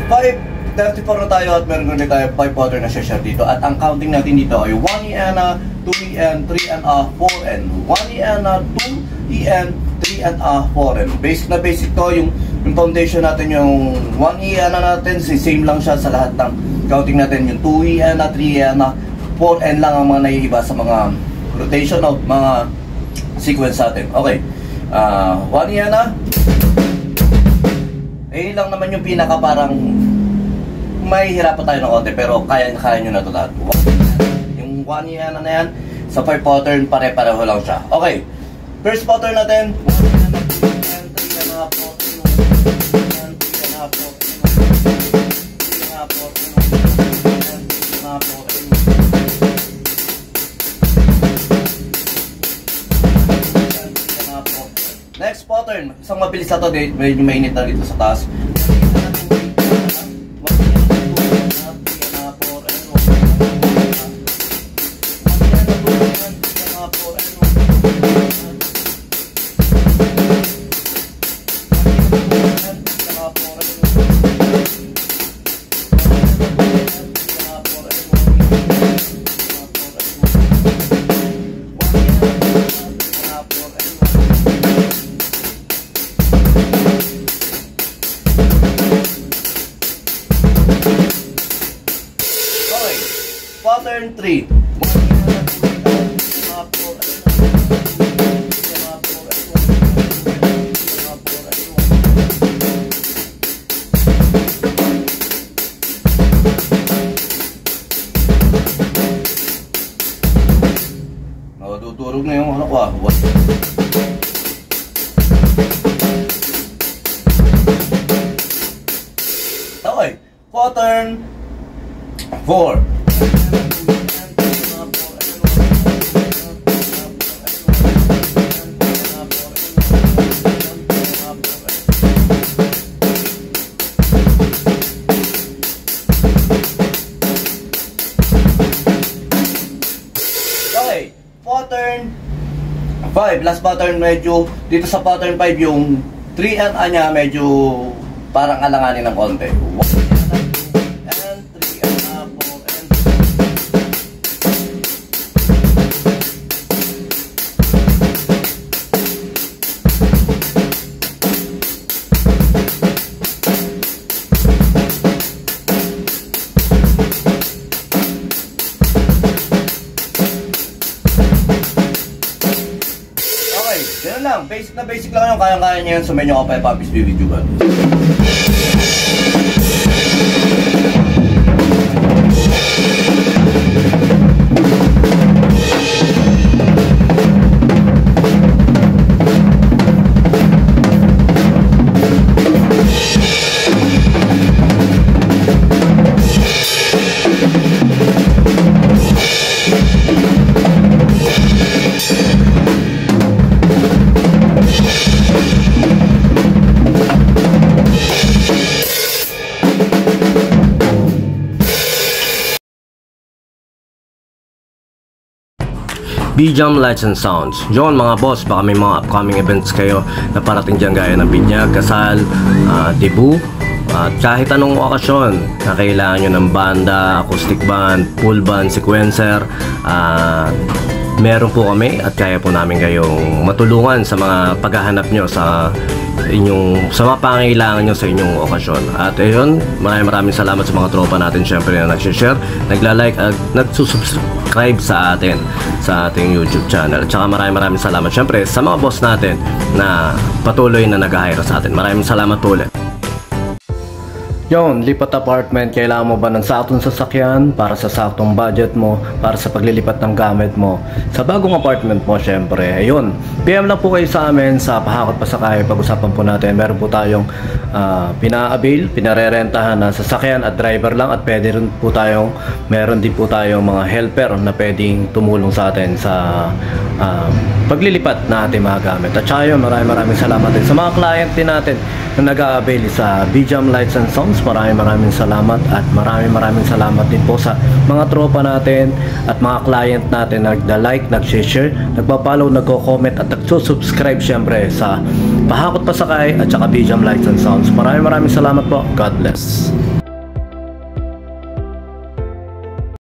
5:34 na tayo at meron ulit tayo 5 powder na share dito. At ang counting natin dito ay 1 EN, 2 EN, 3 EN, 4 EN. 1 EN, 2 EN, 3 EN, 4 EN. Basic na basic to. Yung foundation natin, yung 1 EN natin, same lang siya sa lahat ng counting natin. Yung 2 EN, 3 EN, 4 EN lang ang mga naiiba sa mga rotation of mga sequence natin. Okay. 1 EN na. Eh lang naman yung pinaka parang may hirapan tayo ng konti pero kaya nyo na ito lahat. Yung 1 EN na yan sa 5 pattern pare-pareho lang siya. Okay. First pattern natin. 1 EN, 2 EN, 3 EN, 4 EN, 3 EN, 4 Next pattern, isang mabilis na ito, medyo mainit na dito sa taas. Pattern 3. Natutulog na yung ano ko ah. Okay. Pattern 4. Pattern 5, last pattern, medyo dito sa pattern 5 yung 3 and niya medyo parang alanganin ng konti. 1 and 3 and 4 and Ganun lang, basic na basic lang yun, kayang-kaya nyo yun, sumayin nyo ka pa yung Papi's video ba? B-Jam Lights and Sounds. Yun mga boss, baka may mga upcoming events kayo na parating dyan gaya ng binyag, kasal, debut, at kahit anong okasyon na kailangan nyo ng banda, acoustic band, full band, sequencer, meron po kami at kaya po namin kayong matulungan sa mga paghahanap nyo sa mga pangailangan nyo sa inyong okasyon. At ayun, maraming salamat sa mga tropa natin syempre na nagsishare, nagla-like at nagsusubscribe sa atin sa ating YouTube channel. At saka maraming salamat syempre sa mga boss natin na patuloy na nag-hire sa atin. Maraming salamat po ulit. Yon, lipat apartment, kailangan mo ba ng saktong sasakyan para sa saktong budget mo, para sa paglilipat ng gamit mo sa bagong apartment mo syempre. Ayun, PM lang po kayo sa amin sa Pahakot Pasakay. Pag-usapan po natin, meron po tayong pina-avail, pinarerentahan na sasakyan at driver lang, at pwede rin po tayong, meron din po tayong mga helper na pwedeng tumulong sa atin sa paglilipat na ating mga gamit. At saka yun, maraming salamat din sa mga client din natin na nag-a-avail sa B-Jam Lights and Sounds. maraming salamat, at maraming salamat din po sa mga tropa natin at mga client natin na nagda-like, nag-share, nagpa-follow, nagko-comment at nagsusubscribe syempre sa Pahakot Pasakay at saka BJam Lights and Sounds. Maraming salamat po. God bless.